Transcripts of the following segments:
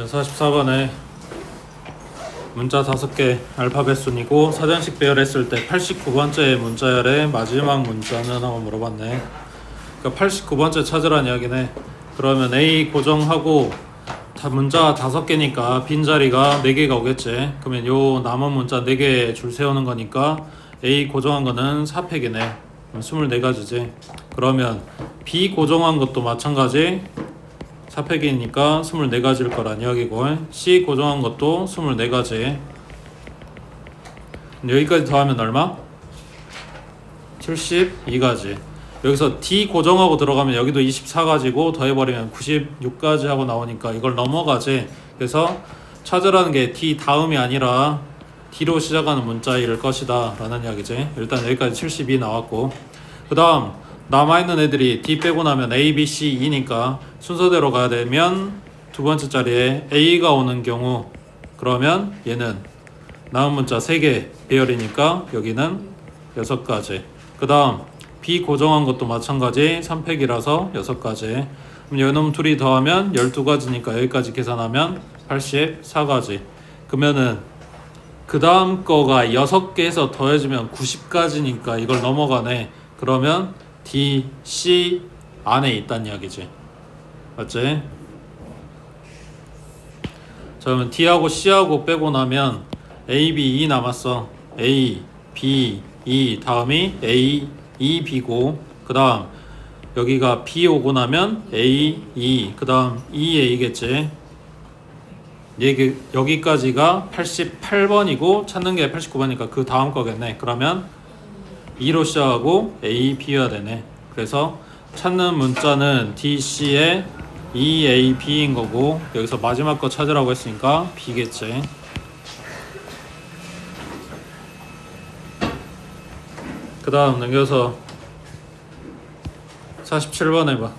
44번에 문자 5개 알파벳 순이고 사전식 배열했을 때 89번째 문자열의 마지막 문자는 하고 물어봤네. 그러니까 89번째 찾으란 이야기네. 그러면 A 고정하고 문자 5개니까 빈자리가 4개가 오겠지. 그러면 요 남은 문자 4개 줄 세우는 거니까 A 고정한 거는 4팩이네. 24가지지. 그러면 B 고정한 것도 마찬가지 4팩이니까 24가지일 거란 이야기고, C 고정한 것도 24가지. 여기까지 더하면 얼마? 72가지. 여기서 D 고정하고 들어가면 여기도 24가지고 더해버리면 96가지 하고 나오니까 이걸 넘어가지. 그래서 찾으라는 게 D 다음이 아니라 D로 시작하는 문자일 것이다 라는 이야기지. 일단 여기까지 72 나왔고, 그 다음 남아있는 애들이 D 빼고 나면 A, B, C, E니까 순서대로 가야 되면 두 번째 자리에 A가 오는 경우, 그러면 얘는 남은 문자 3개 배열이니까 여기는 6가지. 그 다음 B 고정한 것도 마찬가지 3팩이라서 6가지. 그럼 요놈 둘이 더하면 12가지니까 여기까지 계산하면 84가지. 그러면은 그 다음 거가 6개에서 더해주면 90가지니까 이걸 넘어가네. 그러면 D, C 안에 있다는 이야기지. 맞지? 자, 그러면 D하고 C하고 빼고 나면 A, B, E 남았어. A, B, E 다음이 A, E, B고, 그 다음 여기가 B 오고 나면 A, E, 그 다음 E, A겠지. 여기까지가 88번이고 찾는 게 89번이니까 그 다음 거겠네. 그러면 2로 시작하고 A, B여야 되네. 그래서 찾는 문자는 D, C의 E, A, B인 거고, 여기서 마지막 거 찾으라고 했으니까 B겠지. 그 다음 넘겨서 47번 해봐.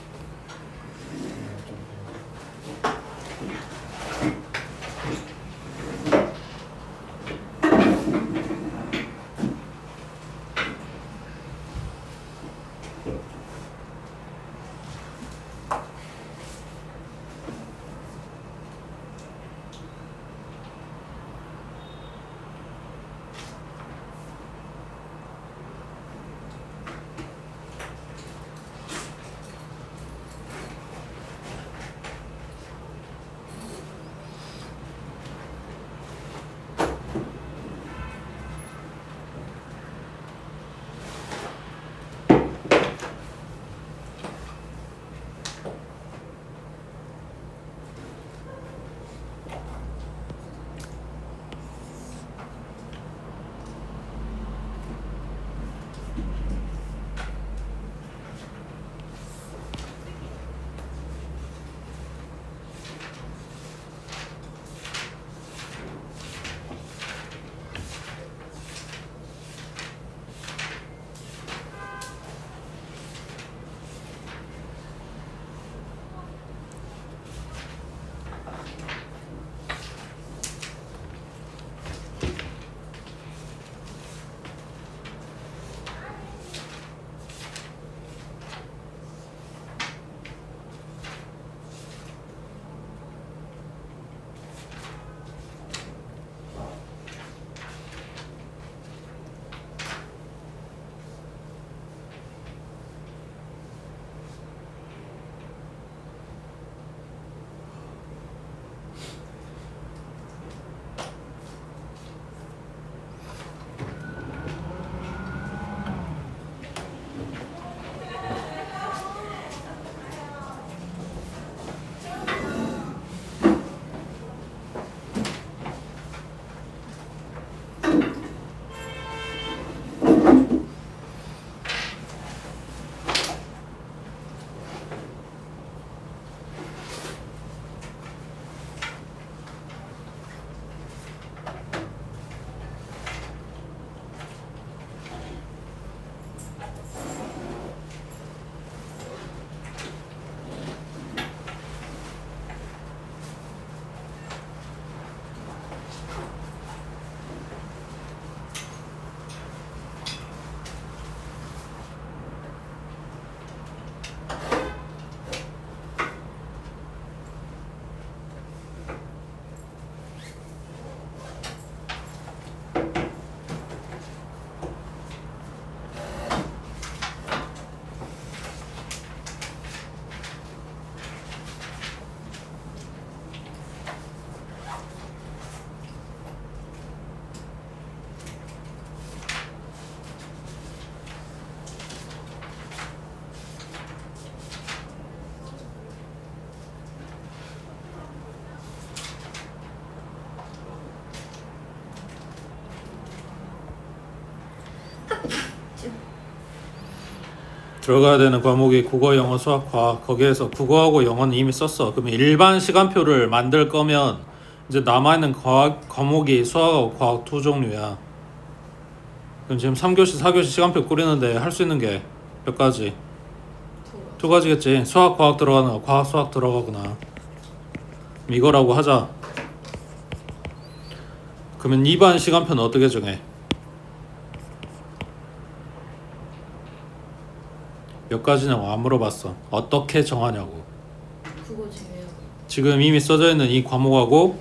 들어가야 되는 과목이 국어, 영어, 수학, 과학. 거기에서 국어하고 영어는 이미 썼어. 그러면 일반 시간표를 만들 거면 이제 남아있는 과목이 수학하고 과학 두 종류야. 그럼 지금 3교시, 4교시 시간표 꾸리는데 할 수 있는 게 몇 가지? 두 가지겠지. 수학, 과학 들어가거나 과학, 수학 들어가거나. 그럼 이거라고 하자. 그러면 2반 시간표는 어떻게 정해? 몇 가지냐고 안 물어봤어. 어떻게 정하냐고. 그거 제외하고. 지금 이미 써져 있는 이 과목하고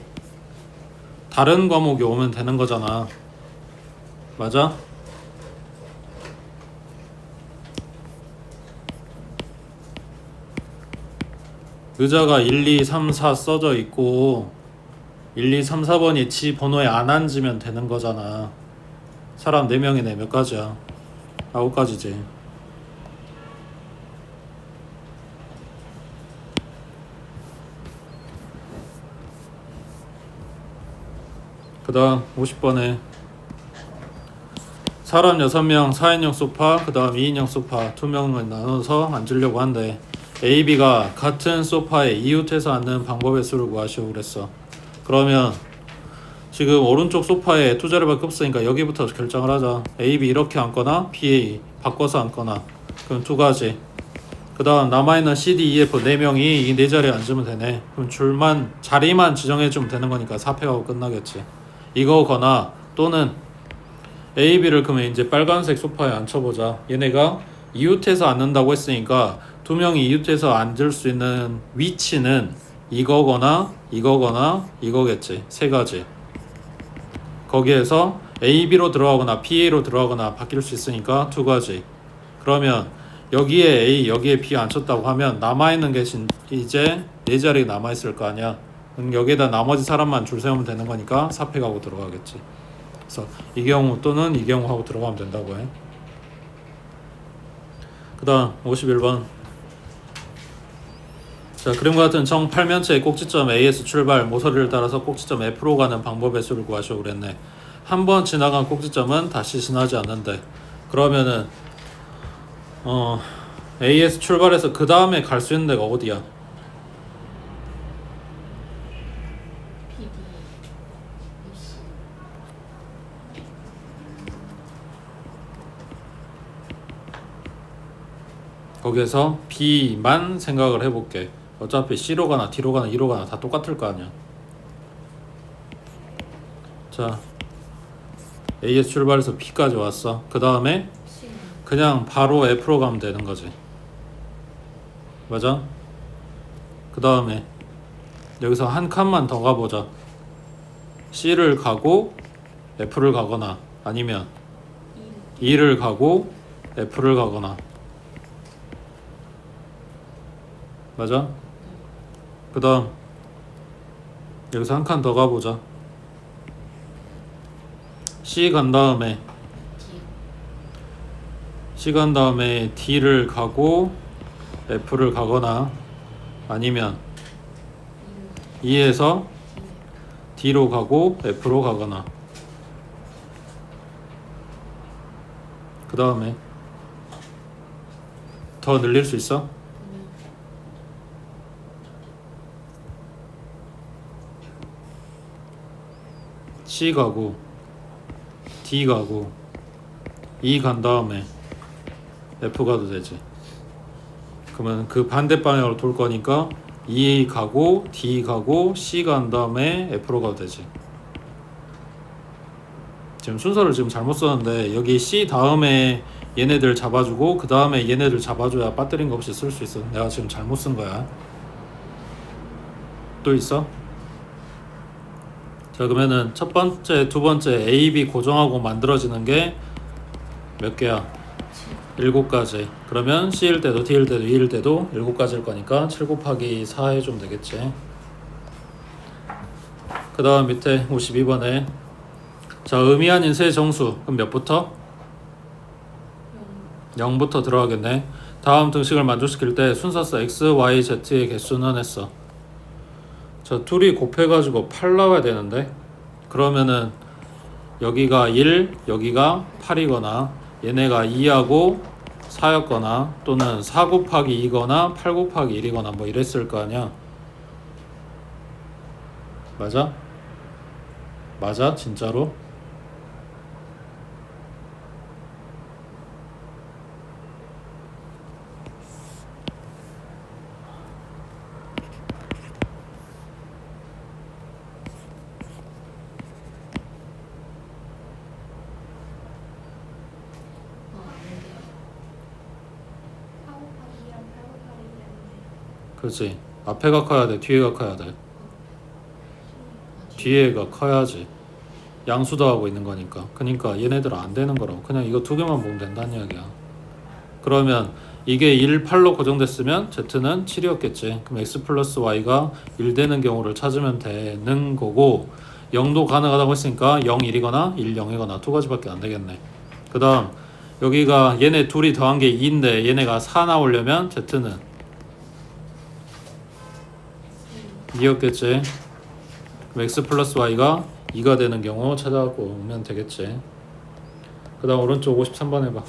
다른 과목이 오면 되는 거잖아. 맞아? 의자가 1, 2, 3, 4 써져 있고 1, 2, 3, 4번이 지 번호에 안 앉으면 되는 거잖아. 사람 4명이네. 몇 가지야? 9가지지. 그 다음 50번에 사람 6명 4인용 소파 그 다음 2인용 소파 2명을 나눠서 앉으려고 한대. A, B가 같은 소파에 이웃해서 앉는 방법의 수를 구하시오 그랬어. 그러면 지금 오른쪽 소파에 두 자리밖에 없으니까 여기부터 결정을 하자. A, B 이렇게 앉거나 B, A 바꿔서 앉거나. 그럼 두 가지. 그 다음 남아있는 C, D, E, F 4명이 이 네 자리에 앉으면 되네. 그럼 자리만 지정해주면 되는 거니까 4팩하고 끝나겠지. 이거거나 또는 A, B를 그러면 이제 빨간색 소파에 앉혀보자. 얘네가 이웃해서 앉는다고 했으니까 2명이 이웃해서 앉을 수 있는 위치는 이거거나 이거거나 이거겠지. 세 가지. 거기에서 A, B로 들어가거나 B, A로 들어가거나 바뀔 수 있으니까 두 가지. 그러면 여기에 A, 여기에 B 앉혔다고 하면 남아있는 게 이제 네 자리 남아있을 거 아니야. 그럼 여기에다 나머지 사람만 줄 세우면 되는 거니까 4팩하고 들어가겠지. 그래서 이 경우 또는 이 경우 하고 들어가면 된다고 해. 그 다음 51번. 자, 그림과 같은 정팔면체의 꼭지점 A에서 출발 모서리를 따라서 꼭지점 F로 가는 방법의 수를 구하시오 그랬네. 한 번 지나간 꼭지점은 다시 지나지 않는데. 그러면은 A에서 출발해서 그 다음에 갈 수 있는 데가 어디야? PD, AC. 거기에서 B만 생각을 해볼게. 어차피 C로 가나 D로 가나 E로 가나 다 똑같을 거 아니야. 자, A에서 출발해서 B까지 왔어. 그 다음에 C는 그냥 바로 F로 가면 되는 거지. 맞아? 그 다음에 여기서 한 칸만 더 가보자. C를 가고 F를 가거나 아니면 E를 가고 F를 가거나. 맞아? 그 다음 여기서 한 칸 더 가보자. C 간 다음에 D를 가고 F를 가거나 아니면 E에서 D로 가고 F로 가거나. 그 다음에 더 늘릴 수 있어? C 가고 D 가고 E 간 다음에 F 가도 되지. 그러면 그 반대 방향으로 돌 거니까 E 가고 D 가고 C 간 다음에 F로 가도 되지. 지금 순서를 지금 잘못 썼는데 여기 C 다음에 얘네들 잡아주고 그 다음에 얘네들 잡아줘야 빠뜨린 거 없이 쓸 수 있어. 내가 지금 잘못 쓴 거야. 또 있어? 자, 그러면은 첫 번째, 두 번째 A, B 고정하고 만들어지는 게 몇 개야? 7가지. 그러면 C일 때도 D일 때도 E일 때도 7가지일 거니까 7 곱하기 4 해주면 되겠지. 그 다음 밑에 52번에 자, 의미 아닌 세 정수. 그럼 몇부터? 0부터 들어가겠네. 다음 등식을 만족시킬 때 순서서 X, Y, Z의 개수는 했어. 자, 둘이 곱해가지고 8 나와야 되는데 그러면은 여기가 1, 여기가 8이거나 얘네가 2하고 4였거나 또는 4 곱하기 2거나 8 곱하기 1이거나 뭐 이랬을 거 아니야. 맞아? 맞아? 진짜로? 아닌데요. 4 곱하기 2랑 8 곱하기 1이었는데 그렇지. 앞에가 커야 돼? 뒤에가 커야 돼? 뒤에가 커야지. 양수 더하고 있는 거니까. 그러니까 얘네들은 안 되는 거라고. 그냥 이거 두 개만 보면 된다는 이야기야. 그러면 이게 1, 8로 고정됐으면 z는 7이었겠지. 그럼 x 플러스 y가 1 되는 경우를 찾으면 되는 거고 0도 가능하다고 했으니까 0, 1이거나 1, 0이거나 두 가지밖에 안 되겠네. 그 다음 여기가 얘네 둘이 더한 게 2인데 얘네가 4 나오려면 z는 2였겠지. 그럼 x 플러스 y가 2가 되는 경우 찾아갖고 오면 되겠지. 그 다음 오른쪽 53번 해봐.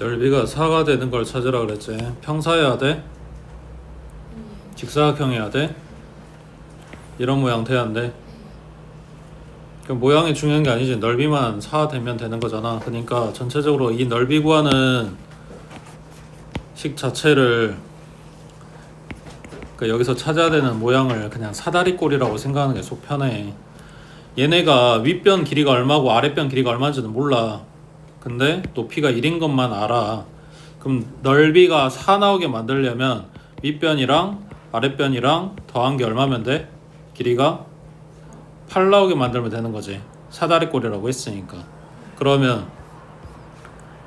넓이가 4가 되는 걸 찾으라 그랬지. 평사해야 돼? 아니에요. 직사각형해야 돼? 이런 모양 돼야 안 돼? 그 모양이 중요한 게 아니지. 넓이만 4 되면 되는 거잖아. 그러니까 전체적으로 이 넓이 구하는 식 자체를 그러니까 여기서 찾아야 되는 모양을 그냥 사다리꼴이라고 생각하는 게 속 편해. 얘네가 윗변 길이가 얼마고 아랫변 길이가 얼마인지는 몰라. 근데 높이가 1인 것만 알아. 그럼 넓이가 4 나오게 만들려면 윗변이랑 아랫변이랑 더한 게 얼마면 돼? 길이가 8 나오게 만들면 되는 거지. 사다리꼴이라고 했으니까. 그러면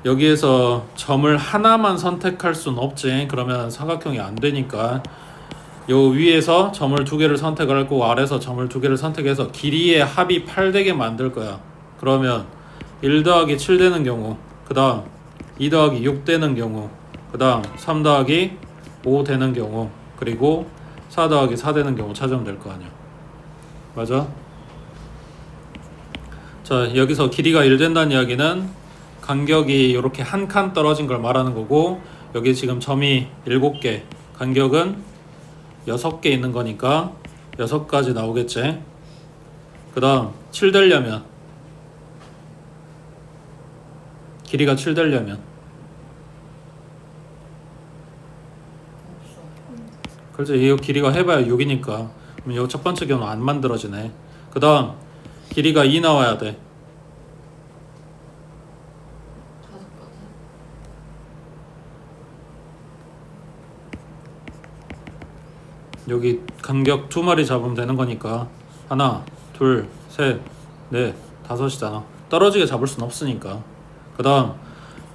여기에서 점을 하나만 선택할 수는 없지. 그러면 삼각형이 안 되니까 요 위에서 점을 2개를 선택을 할 거고 아래에서 점을 2개를 선택해서 길이의 합이 8 되게 만들 거야. 그러면 1 더하기 7 되는 경우, 그 다음 2 더하기 6 되는 경우, 그 다음 3 더하기 5 되는 경우, 그리고 4 더하기 4 되는 경우 찾으면 될 거 아니야. 맞아? 자, 여기서 길이가 1 된다는 이야기는 간격이 이렇게 한 칸 떨어진 걸 말하는 거고, 여기 지금 점이 7개, 간격은 6개 있는 거니까 6가지 나오겠지. 그 다음 7 되려면, 길이가 7 되려면 그렇지. 이 길이가 해봐야 6이니까 그럼 이 첫 번째 경우는 안 만들어지네. 그 다음 길이가 2 나와야 돼. 5가지. 여기 간격 2마리 잡으면 되는 거니까 하나, 둘, 셋, 넷, 5이잖아. 떨어지게 잡을 순 없으니까. 그 다음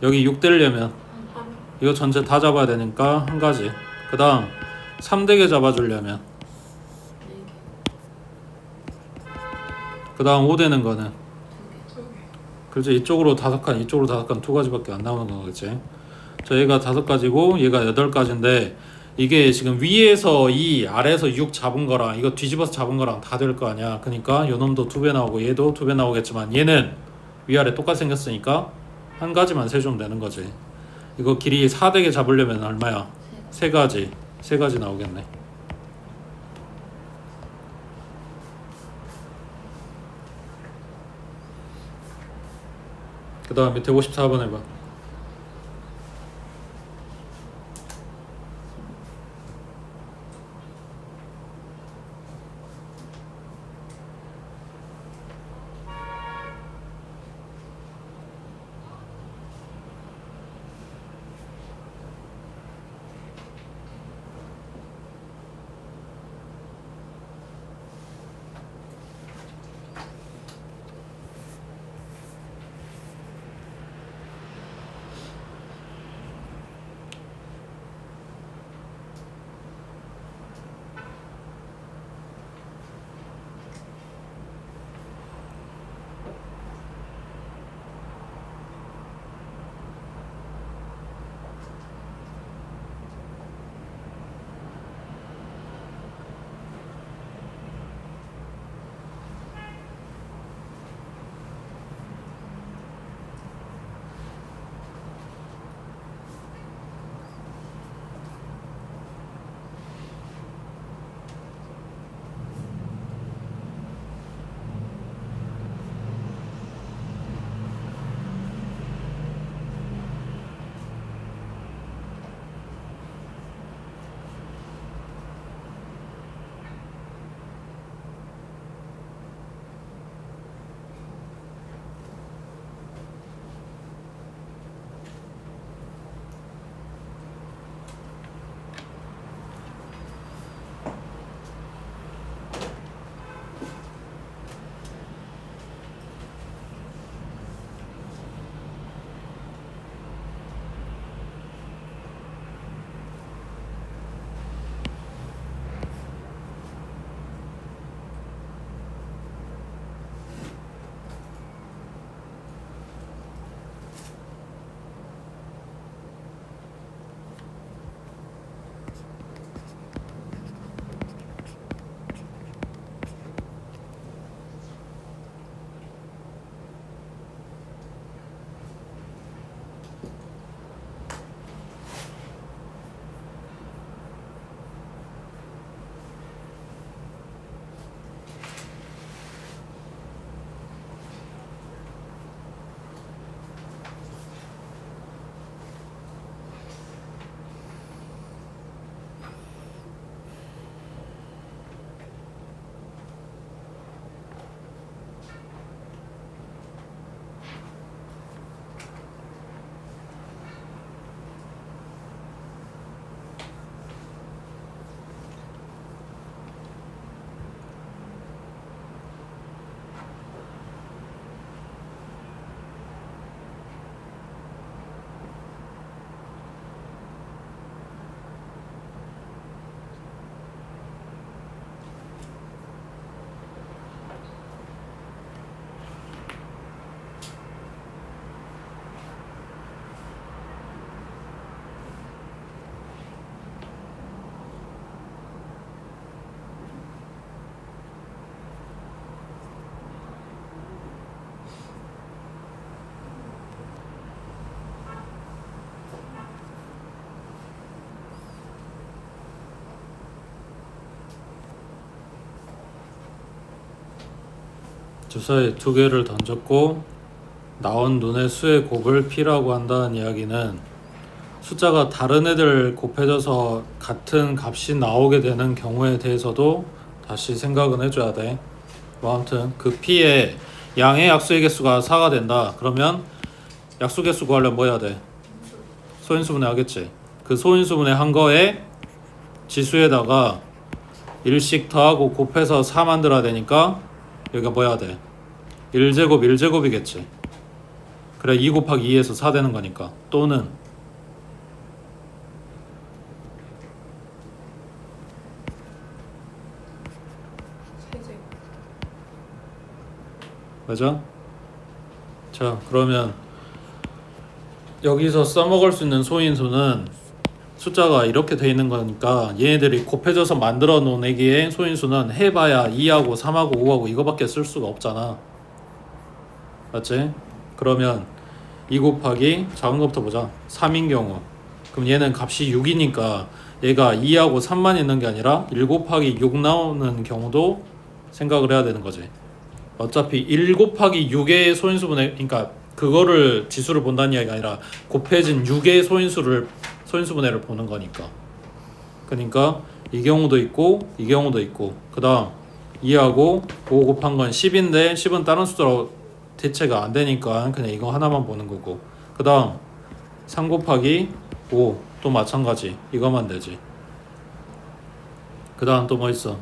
여기 6 되려면 이거 전체 다 잡아야 되니까 1가지. 그 다음 3되게 잡아주려면 4개. 그 다음 5 되는 거는 2개. 그렇지. 이쪽으로 5칸, 이쪽으로 5칸 2가지밖에 안 나오는 거겠지. 자, 얘가 5가지고 얘가 8가지인데 이게 지금 위에서 2, 아래에서 6 잡은 거랑 이거 뒤집어서 잡은 거랑 다 될 거 아니야. 그러니까 요 놈도 2배 나오고 얘도 2배 나오겠지만 얘는 위아래 똑같이 생겼으니까 1가지만 세주면 되는 거지. 이거 길이 4되게 잡으려면 얼마야? 3가지. 3가지 나오겠네. 그 다음 밑에 54번 해봐. 주사위 두 개를 던졌고 나온 눈의 수의 곱을 P라고 한다는 이야기는 숫자가 다른 애들 곱해져서 같은 값이 나오게 되는 경우에 대해서도 다시 생각은 해줘야 돼. 뭐 아무튼 그 P의 양의 약수의 개수가 4가 된다. 그러면 약수 개수 구하려면 뭐 해야 돼? 소인수분해 하겠지. 그 소인수분해 한 거에 지수에다가 1씩 더하고 곱해서 4 만들어야 되니까 여기가 뭐 해야 돼? 1제곱 1제곱이겠지. 그래 2 곱하기 2에서 4 되는 거니까. 또는 세제. 맞아? 자 그러면 여기서 써먹을 수 있는 소인수는 숫자가 이렇게 돼 있는 거니까 얘네들이 곱해져서 만들어 놓은 애기의 소인수는 해봐야 2하고 3하고 5하고 이거밖에 쓸 수가 없잖아. 맞지? 그러면 2 곱하기 작은 것부터 보자. 3인 경우 그럼 얘는 값이 6이니까 얘가 2하고 3만 있는 게 아니라 1 곱하기 6 나오는 경우도 생각을 해야 되는 거지. 어차피 1 곱하기 6의 소인수분해, 그러니까 그거를 지수를 본다는 이야기가 아니라 곱해진 6의 소인수분해를 보는 거니까. 그러니까 이 경우도 있고 이 경우도 있고 그 다음 2하고 5 곱한 건 10인데 10은 다른 숫자로 대체가 안 되니까 그냥 이거 하나만 보는 거고 그 다음 3 곱하기 5 또 마찬가지 이거만 되지. 그 다음 또 뭐 있어?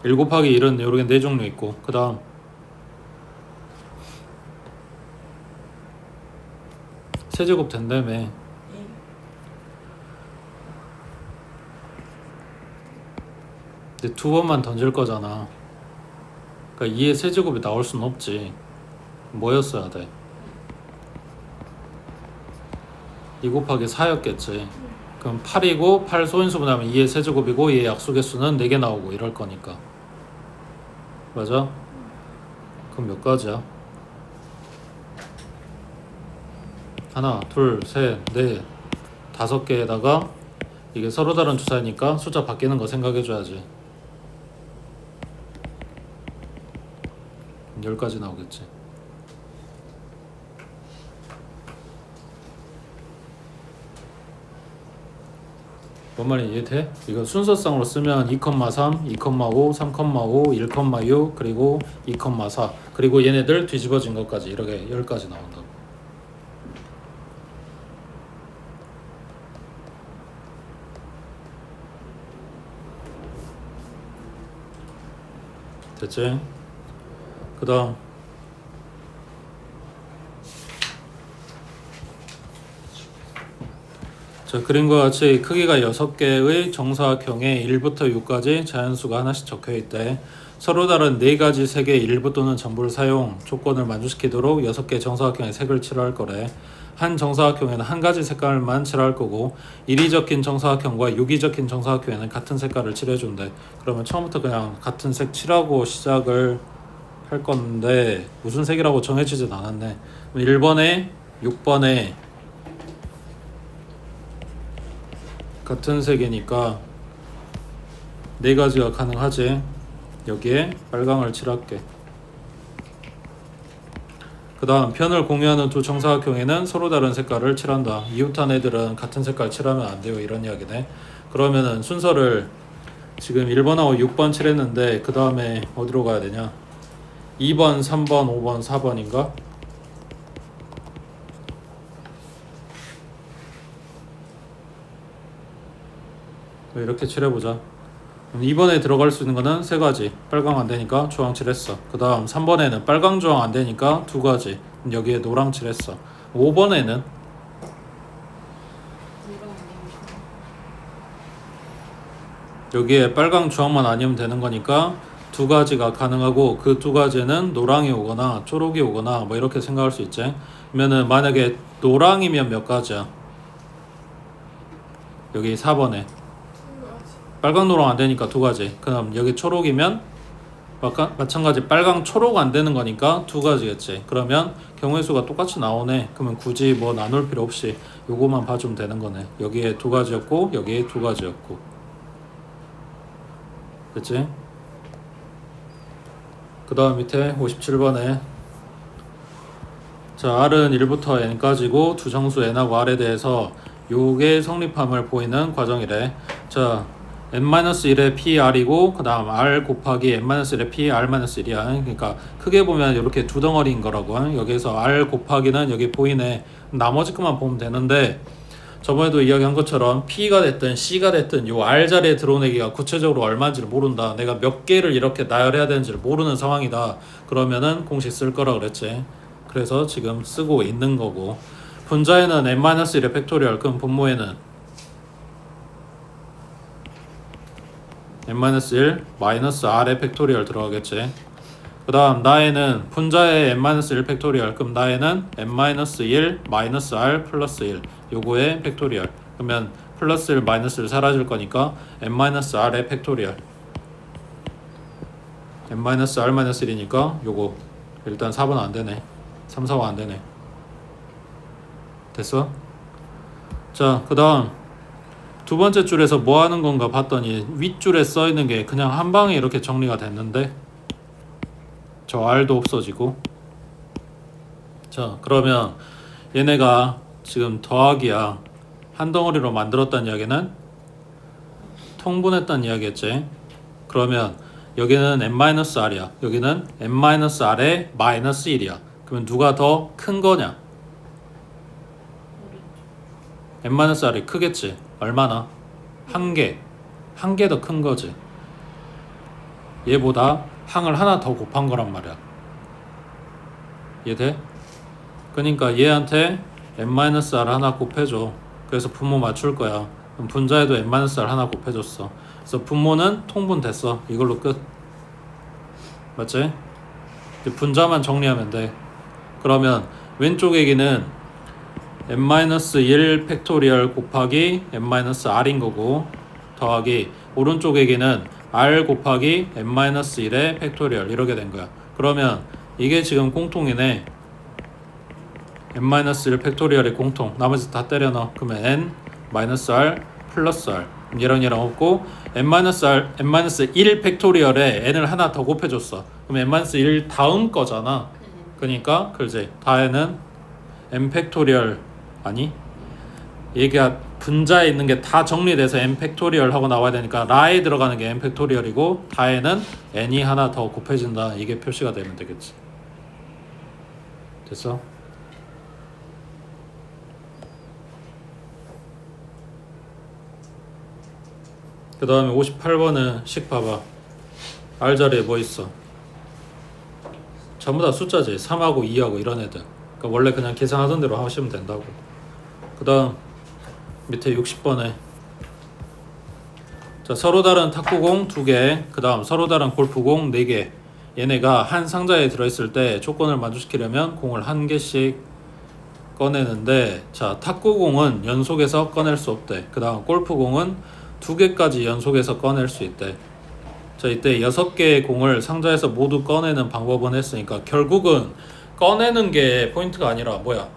1 곱하기 1은 요렇게 4종류 있고 그 다음 세제곱 된다며. 이. 근데 두 번만 던질 거잖아. 그러니까 2의 세제곱이 나올 순 없지. 뭐였어야 돼? 2 곱하기 4였겠지. 그럼 8이고 8 소인수분하면 2의 세제곱이고 2의 약수개수는 4개 나오고 이럴 거니까. 맞아? 그럼 몇 가지야? 하나, 둘, 셋, 넷, 5개에다가 이게 서로 다른 주사니까 숫자 바뀌는 거 생각해줘야지. 10가지 나오겠지. 뭔 말인지 이해돼? 이거 순서상으로 쓰면 2,3, 2,5, 3,5, 1,6 그리고 2,4 그리고 얘네들 뒤집어진 것까지 이렇게 10가지 나온다고. 됐지? 그 다음 자, 그림과 같이 크기가 6개의 정사각형에 1부터 6까지 자연수가 하나씩 적혀있대. 서로 다른 4가지 색의 일부 또는 전부를 사용 조건을 만족시키도록 6개의 정사각형에 색을 칠할 거래. 한 정사각형에는 한 가지 색깔만 칠할 거고 1이 적힌 정사각형과 6이 적힌 정사각형에는 같은 색깔을 칠해준대. 그러면 처음부터 그냥 같은 색 칠하고 시작을 할 건데 무슨 색이라고 정해지진 않았네. 1번에 6번에 같은 색이니까 4가지가 가능하지. 여기에 빨강을 칠할게. 그 다음 편을 공유하는 두 정사각형에는 서로 다른 색깔을 칠한다. 이웃한 애들은 같은 색깔 칠하면 안 돼요 이런 이야기네. 그러면은 순서를 지금 1번하고 6번 칠했는데 그 다음에 어디로 가야 되냐? 2번, 3번, 5번, 4번인가? 이렇게 칠해보자. 2번에 들어갈 수 있는 거는 3가지. 빨강 안 되니까 주황 칠했어. 그 다음 3번에는 빨강 주황 안 되니까 2가지. 여기에 노랑 칠했어. 5번에는 여기에 빨강 주황만 아니면 되는 거니까 2가지가 가능하고 그 2가지는 노랑이 오거나 초록이 오거나 뭐 이렇게 생각할 수 있지. 그러면은 만약에 노랑이면 몇 가지야? 여기 4번에 빨강 노랑 안 되니까 2가지. 그럼 여기 초록이면 마찬가지 빨강 초록 안 되는 거니까 두 가지겠지. 그러면 경우의 수가 똑같이 나오네. 그러면 굳이 뭐 나눌 필요 없이 요거만 봐주면 되는 거네. 여기에 두 가지였고 여기에 두 가지였고. 됐지? 그 다음 밑에 57번에 자 R은 1부터 N까지고 두 정수 N하고 R에 대해서 요게 성립함을 보이는 과정이래. 자 n-1의 PR이고 그 다음 R 곱하기 n-1의 PR-1이야. 그러니까 크게 보면 이렇게 두 덩어리인 거라고. 여기에서 R 곱하기는 여기 보이네. 나머지 것만 보면 되는데 저번에도 이야기한 것처럼 P가 됐든 C가 됐든 요 R 자리에 들어온 애기가 구체적으로 얼마인지를 모른다. 내가 몇 개를 이렇게 나열해야 되는지를 모르는 상황이다. 그러면은 공식 쓸 거라 그랬지. 그래서 지금 쓰고 있는 거고, 분자에는 n-1의 팩토리얼, 그럼 분모에는 n-1 마이너스 r의 팩토리얼 들어가겠지. 그 다음 나에는 분자의 n-1 팩토리얼, 그럼 나에는 n-1 마이너스 r 플러스 1 요거의 팩토리얼. 그러면 플러스 1 마이너스 1 사라질 거니까 n-r의 팩토리얼, n-r-1이니까 요거 일단 4번 안 되네. 3, 4가 안 되네. 됐어? 자, 그 다음 두 번째 줄에서 뭐 하는 건가 봤더니 윗줄에 써 있는 게 그냥 한 방에 이렇게 정리가 됐는데 저 R도 없어지고. 자, 그러면 얘네가 지금 더하기야. 한 덩어리로 만들었다는 이야기는 통분했다는 이야기겠지. 그러면 여기는 n-r이야. 여기는 n-r의 마이너스 1이야. 그러면 누가 더 큰 거냐? n-r이 크겠지. 얼마나? 한 개 더 큰 거지. 얘보다 항을 하나 더 곱한 거란 말이야. 이해돼? 그러니까 얘한테 n-r 하나 곱해줘. 그래서 분모 맞출 거야. 그럼 분자에도 n-r 하나 곱해줬어. 그래서 분모는 통분됐어. 이걸로 끝. 맞지? 분자만 정리하면 돼. 그러면 왼쪽 얘기는 n-1 팩토리얼 곱하기 n-r인 거고, 더하기 오른쪽 얘기는 r 곱하기 n-1의 팩토리얼 이렇게 된 거야. 그러면 이게 지금 공통이네. n-1 팩토리얼이 공통. 나머지 다 때려 넣어. 그러면 n-r 플러스 r. 얘랑 없고 n-1 팩토리얼에 n을 하나 더 곱해줬어. 그럼 n-1 다음 거잖아. 그러니까 그렇지. 다에는 n 팩토리얼 아니 얘가 분자에 있는 게 다 정리돼서 n 팩토리얼 하고 나와야 되니까 라에 들어가는 게 n 팩토리얼이고 다에는 n이 하나 더 곱해진다. 이게 표시가 되면 되겠지. 됐어? 그 다음에 58번은 식 봐봐. R 자리에 뭐 있어? 전부 다 숫자지. 3하고 2하고 이런 애들. 그러니까 원래 그냥 계산하던 대로 하시면 된다고. 그 다음 밑에 60번에 자 서로 다른 탁구공 2개, 그 다음 서로 다른 골프공 4개. 얘네가 한 상자에 들어있을 때 조건을 만족시키려면 공을 한 개씩 꺼내는데, 자 탁구공은 연속해서 꺼낼 수 없대. 그 다음 골프공은 2개까지 연속해서 꺼낼 수 있대. 자 이때 6개의 공을 상자에서 모두 꺼내는 방법은 했으니까 결국은 꺼내는 게 포인트가 아니라 뭐야?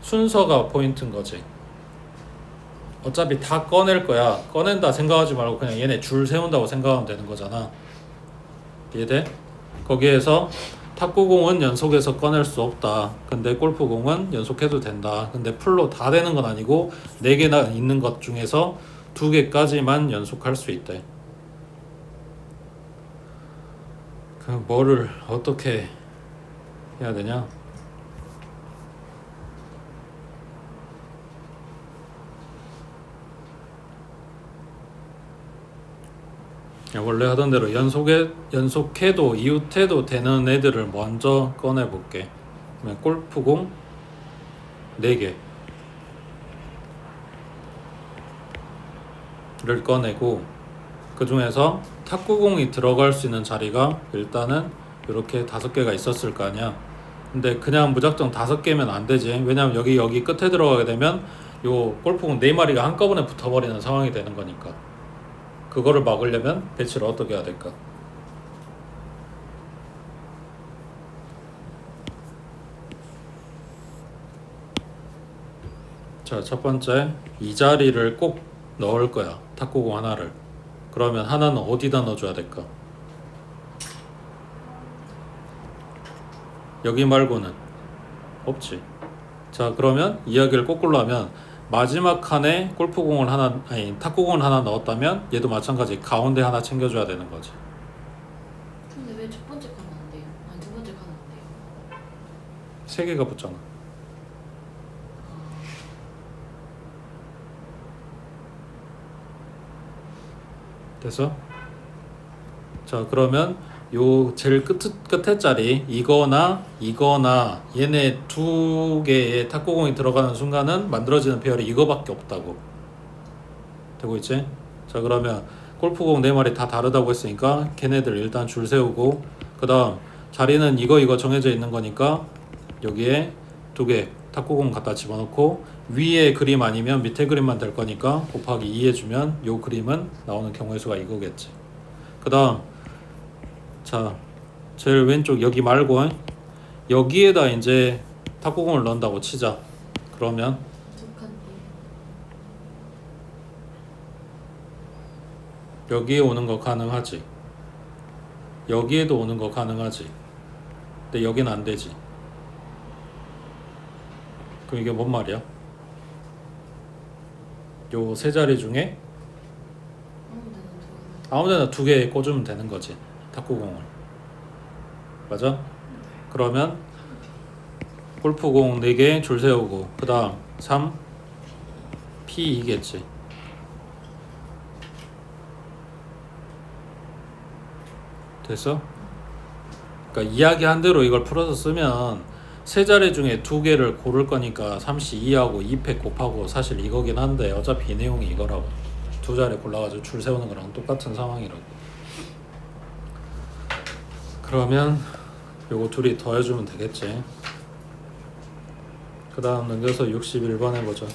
순서가 포인트인 거지. 어차피 다 꺼낼 거야. 꺼낸다 생각하지 말고 그냥 얘네 줄 세운다고 생각하면 되는 거잖아. 이해돼? 거기에서 탁구공은 연속해서 꺼낼 수 없다. 근데 골프공은 연속해도 된다. 근데 풀로 다 되는 건 아니고 4개나 있는 것 중에서 2개까지만 연속할 수 있대. 그 뭐를 어떻게 해야 되냐? 원래 하던 대로 연속해도 이웃해도 되는 애들을 먼저 꺼내 볼게. 그러면 골프공 4개를 꺼내고, 그 중에서 탁구공이 들어갈 수 있는 자리가 일단은 이렇게 5개가 있었을 거 아니야. 근데 그냥 무작정 5개면 안 되지. 왜냐면 여기 끝에 들어가게 되면 요 골프공 4마리가 한꺼번에 붙어버리는 상황이 되는 거니까. 그거를 막으려면 배치를 어떻게 해야 될까? 자, 첫 번째 이 자리를 꼭 넣을 거야. 탁구공 하나를. 그러면 하나는 어디다 넣어줘야 될까? 여기 말고는 없지. 자, 그러면 이야기를 거꾸로 하면 마지막 칸에 골프공을 하나, 아니 탁구공을 하나 넣었다면 얘도 마찬가지 가운데 하나 챙겨줘야 되는 거지. 근데 왜 첫 번째 칸은 안 돼요? 아니 두 번째 칸은 안 돼요? 세 개가 붙잖아. 됐어? 자, 그러면 요 제일 끝에 자리 이거나 얘네 두 개의 탁구공이 들어가는 순간은 만들어지는 페어리 이거밖에 없다고. 되고 있지? 자, 그러면 골프공 네 마리 다 다르다고 했으니까 걔네들 일단 줄 세우고, 그 다음 자리는 이거 정해져 있는 거니까 여기에 두 개 탁구공 갖다 집어넣고 위에 그림 아니면 밑에 그림만 될 거니까 곱하기 2 해주면 요 그림은 나오는 경우의 수가 이거겠지. 그 다음 자, 제일 왼쪽 여기 말고 여기에다 이제 탁구공을 넣는다고 치자. 그러면 두칸 여기에 오는 거 가능하지. 여기에도 오는 거 가능하지. 근데 여기는 안 되지. 그럼 이게 뭔 말이야? 요 세 자리 중에 아무데나 두 개 꽂으면 되는 거지. 탁구공을. 맞아? 그러면 골프공 4개 줄 세우고 그 다음 3 P2겠지. 됐어? 그러니까 이야기한 대로 이걸 풀어서 쓰면 세 자리 중에 두 개를 고를 거니까 3C2하고 2팩 곱하고 사실 이거긴 한데 어차피 이 내용이 이거라고. 두 자리 골라가지고 줄 세우는 거랑 똑같은 상황이라고. 그러면 요거 둘이 더해주면 되겠지. 그 다음 넘겨서 61번 해보자.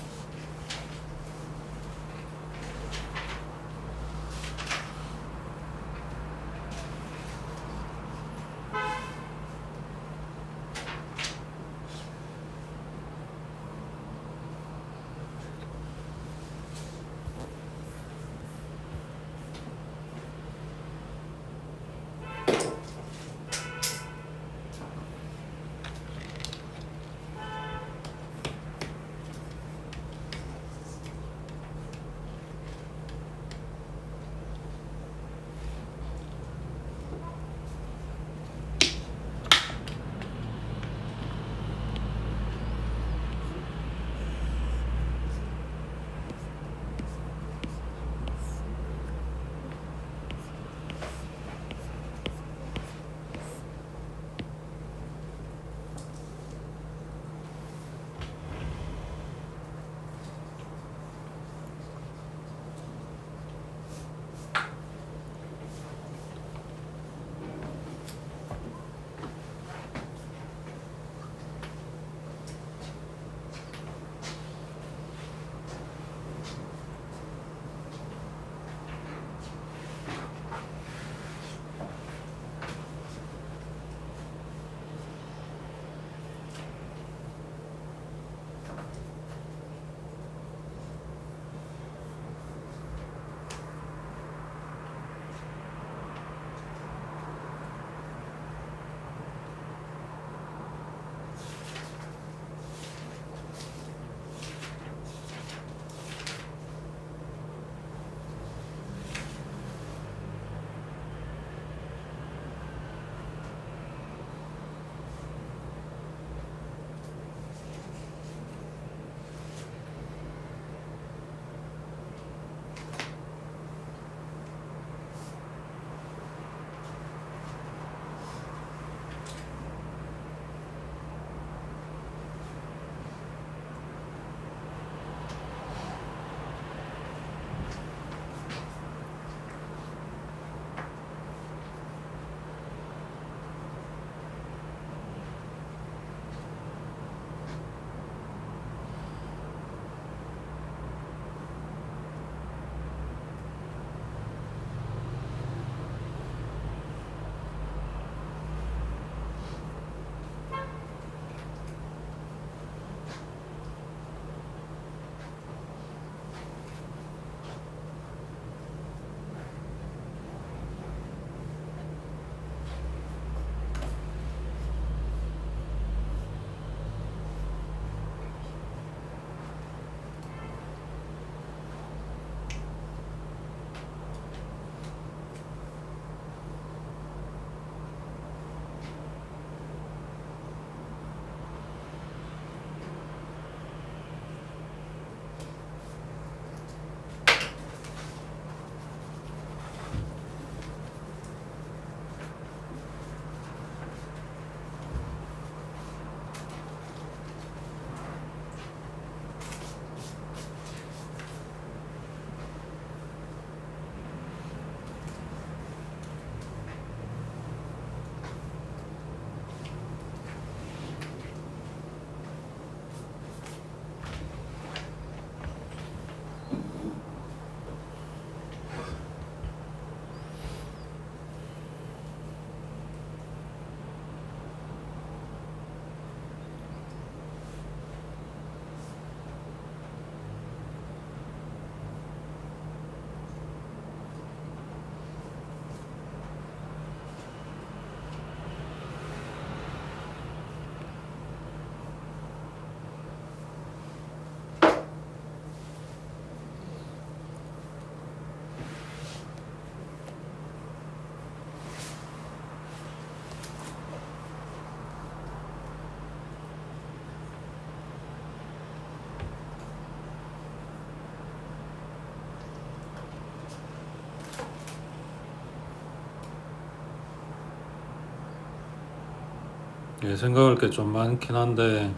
예, 생각할 게 좀 많긴 한데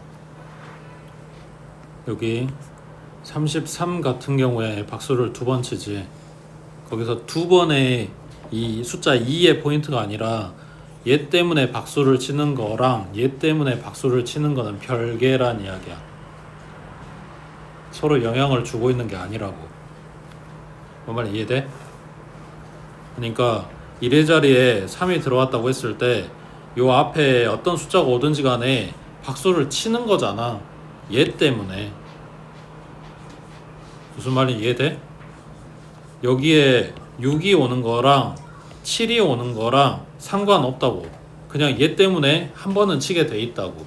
여기 33 같은 경우에 박수를 두 번 치지. 거기서 두 번의 이 숫자 2의 포인트가 아니라 얘 때문에 박수를 치는 거랑 얘 때문에 박수를 치는 거는 별개란 이야기야. 서로 영향을 주고 있는 게 아니라고. 뭔 말 이해돼? 그러니까 1의 자리에 3이 들어왔다고 했을 때 요 앞에 어떤 숫자가 오든지 간에 박수를 치는 거잖아. 얘 때문에. 무슨 말인지 이해돼? 여기에 6이 오는 거랑 7이 오는 거랑 상관없다고. 그냥 얘 때문에 한 번은 치게 돼 있다고.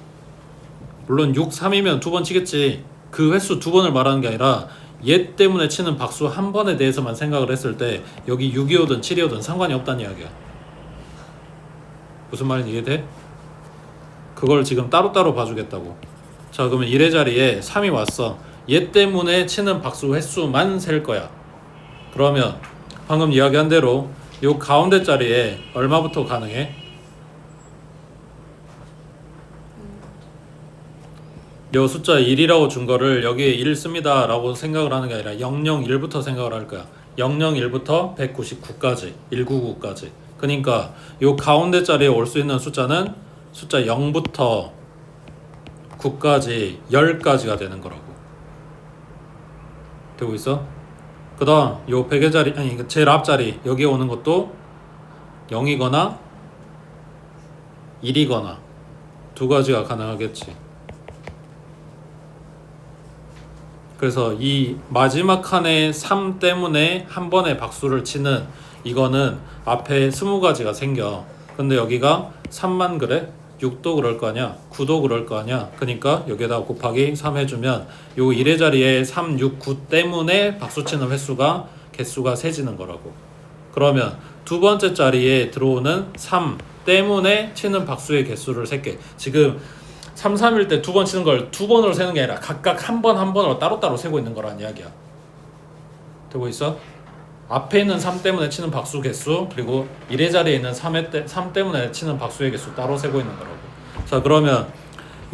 물론 6, 3이면 두 번 치겠지. 그 횟수 두 번을 말하는 게 아니라 얘 때문에 치는 박수 한 번에 대해서만 생각을 했을 때 여기 6이 오든 7이 오든 상관이 없다는 이야기야. 무슨 말인지 이해돼? 그걸 지금 따로따로 봐주겠다고. 자, 그러면 1의 자리에 3이 왔어. 얘 때문에 치는 박수 횟수만 셀 거야. 그러면 방금 이야기한 대로 요 가운데 자리에 얼마부터 가능해? 요 숫자 1이라고 준 거를 여기에 1 씁니다 라고 생각을 하는 게 아니라 001부터 생각을 할 거야. 001부터 199까지 199까지. 그러니까 요 가운데 자리에 올 수 있는 숫자는 숫자 0부터 9까지 10까지가 되는 거라고. 되고 있어? 그 다음 요 100의 자리, 아니 제일 앞자리 여기에 오는 것도 0이거나 1이거나 두 가지가 가능하겠지. 그래서 이 마지막 칸에 3 때문에 한 번에 박수를 치는 이거는 앞에 20가지가 생겨. 근데 여기가 3만 그래? 6도 그럴 거 아니야? 9도 그럴 거 아니야? 그러니까 여기에다 곱하기 3 해주면 요 1의 자리에 3, 6, 9 때문에 박수 치는 횟수가 개수가 세지는 거라고. 그러면 두 번째 자리에 들어오는 3 때문에 치는 박수의 개수를 셀게. 지금 3, 3일 때 두 번 치는 걸 두 번으로 세는 게 아니라 각각 한 번 한 번으로 따로따로 세고 있는 거란 이야기야. 되고 있어? 앞에 있는 3 때문에 치는 박수 개수, 그리고 1의 자리에 있는 3 때문에 치는 박수의 개수 따로 세고 있는 거라고. 자, 그러면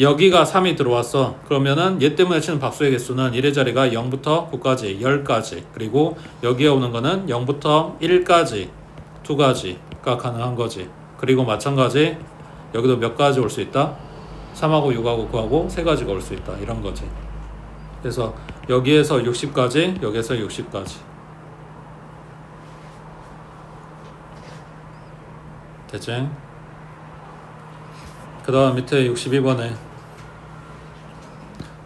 여기가 3이 들어왔어. 그러면은 얘 때문에 치는 박수의 개수는 1의 자리가 0부터 9까지 10까지, 그리고 여기에 오는 거는 0부터 1까지 두 가지가 가능한 거지. 그리고 마찬가지 여기도 몇 가지 올 수 있다? 3하고 6하고 9하고 세 가지가 올 수 있다. 이런 거지. 그래서 여기에서 60까지, 여기에서 60까지. 됐지? 그 다음 밑에 62번에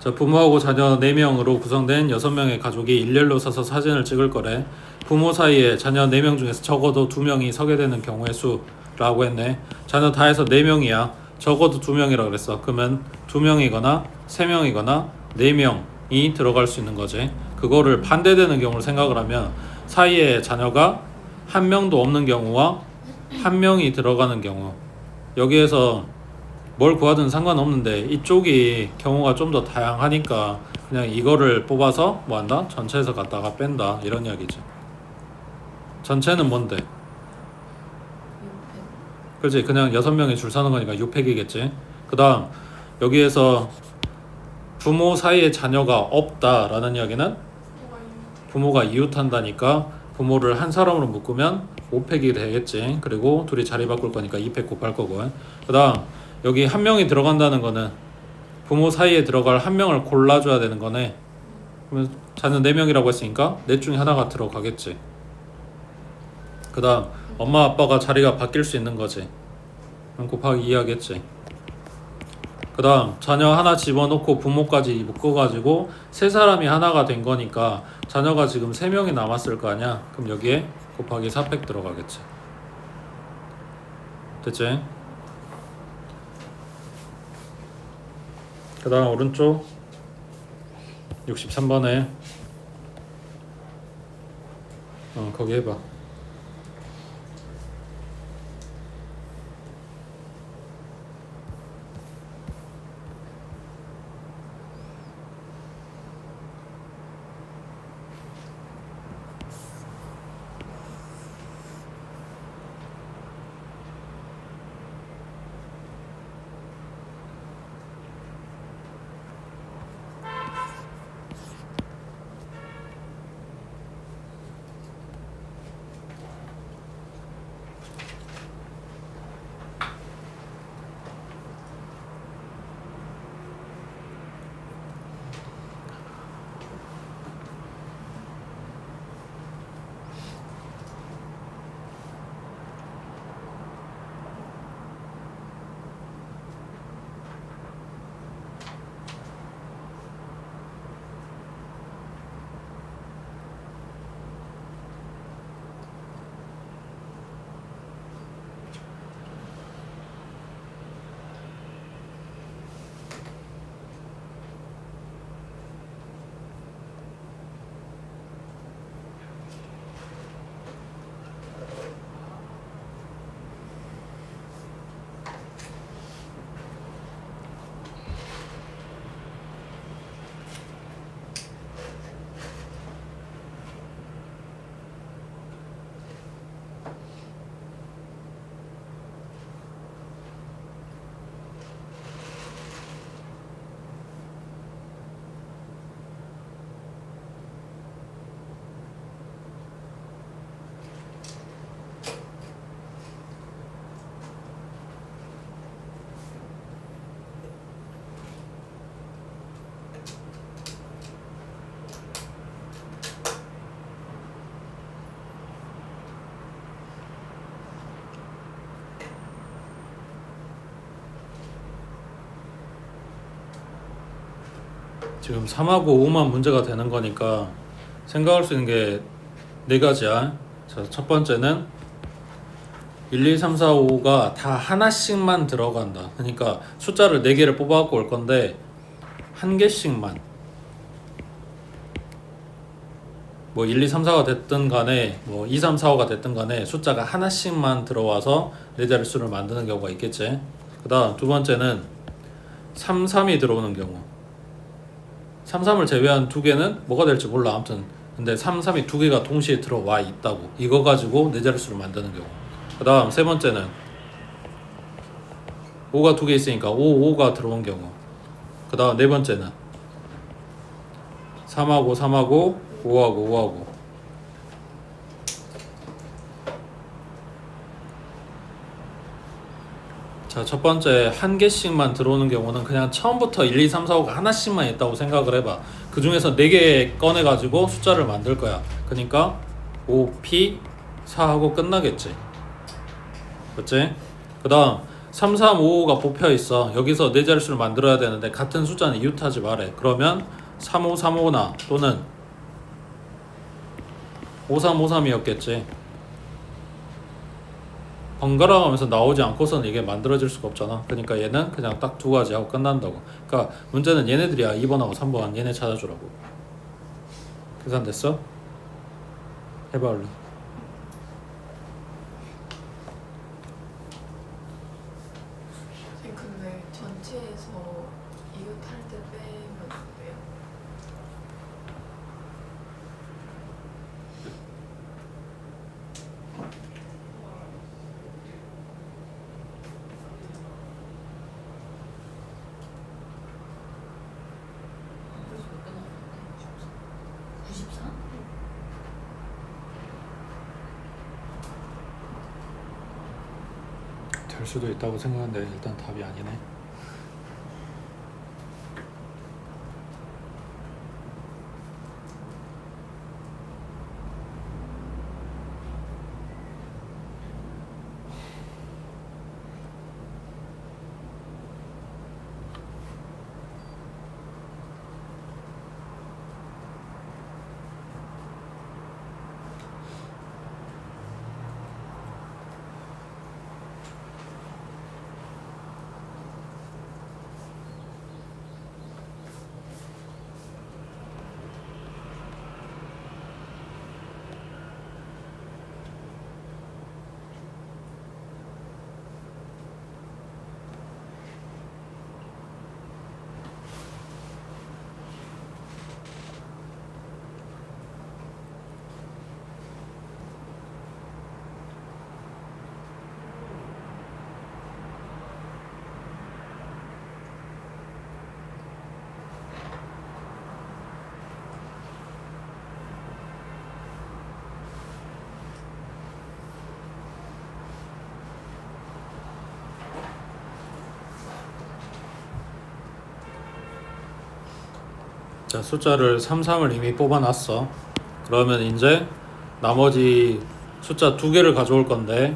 자, 부모하고 자녀 4명으로 구성된 6명의 가족이 일렬로 서서 사진을 찍을 거래. 부모 사이에 자녀 4명 중에서 적어도 2명이 서게 되는 경우의 수라고 했네. 자녀 다 해서 4명이야. 적어도 2명이라 그랬어. 그러면 2명이거나 3명이거나 4명이 들어갈 수 있는 거지. 그거를 반대되는 경우를 생각을 하면 사이에 자녀가 1명도 없는 경우와 1명이 들어가는 경우, 여기에서 뭘 구하든 상관없는데 이쪽이 경우가 좀 더 다양하니까 그냥 이거를 뽑아서 뭐 한다? 전체에서 갖다가 뺀다 이런 이야기지. 전체는 뭔데? 그렇지, 그냥 6명이 줄 서는 거니까 6팩이겠지. 그 다음 여기에서 부모 사이에 자녀가 없다라는 이야기는 부모가 이웃한다니까 부모를 한 사람으로 묶으면 5팩이 되겠지. 그리고 둘이 자리 바꿀 거니까 2팩 곱할 거고. 그 다음 여기 1명이 들어간다는 거는 부모 사이에 들어갈 1명을 골라줘야 되는 거네. 그러면 자녀 4명이라고 했으니까 넷 중에 하나가 들어가겠지. 그 다음 엄마 아빠가 자리가 바뀔 수 있는 거지. 그럼 곱하기 2 하겠지. 그 다음 자녀 하나 집어넣고 부모까지 묶어가지고 세 사람이 하나가 된 거니까 자녀가 지금 3명이 남았을 거 아니야. 그럼 여기에 곱하기 4팩 들어가겠지. 됐지? 그 다음 오른쪽 63번에 거기 해봐. 지금 3하고 5만 문제가 되는 거니까 생각할 수 있는 게 네 가지야. 자, 첫 번째는 1, 2, 3, 4, 5가 다 하나씩만 들어간다. 그러니까 숫자를 4개를 뽑아갖고 올 건데 한 개씩만, 뭐 1, 2, 3, 4가 됐든 간에 뭐 2, 3, 4, 5가 됐든 간에 숫자가 하나씩만 들어와서 네 자릿수를 만드는 경우가 있겠지. 그 다음 두 번째는 3, 3이 들어오는 경우. 3, 3을 제외한 두 개는 뭐가 될지 몰라. 아무튼 근데 3, 3이 두 개가 동시에 들어와 있다고. 이거 가지고 네 자릿수를 만드는 경우. 그 다음 세 번째는 5가 두 개 있으니까 5, 5가 들어온 경우. 그 다음 네 번째는 3하고 3하고 5하고 5하고. 자, 첫 번째 한 개씩만 들어오는 경우는 그냥 처음부터 1, 2, 3, 4, 5가 하나씩만 있다고 생각을 해봐. 그 중에서 4개 꺼내가지고 숫자를 만들 거야. 그러니까 5, P, 4하고 끝나겠지. 그치? 그 다음 3, 3, 5, 5가 뽑혀 있어. 여기서 네 자릿수를 만들어야 되는데 같은 숫자는 이웃하지 말해. 그러면 3, 5, 3, 5나 또는 5, 3, 5, 3이었겠지. 번갈아 가면서 나오지 않고서는 이게 만들어질 수가 없잖아. 그러니까 얘는 그냥 딱 두 가지 하고 끝난다고. 그러니까 문제는 얘네들이야. 2번하고 3번 얘네 찾아주라고. 계산됐어? 해봐 얼른. 근데 전체에서 이웃할 때 빼면 안 돼요? 그래서 몇 개 나왔는데? 94? 될 수도 있다고 생각하는데 일단 답이 아니네. 자, 숫자를 3, 3을 이미 뽑아놨어. 그러면 이제 나머지 숫자 두 개를 가져올 건데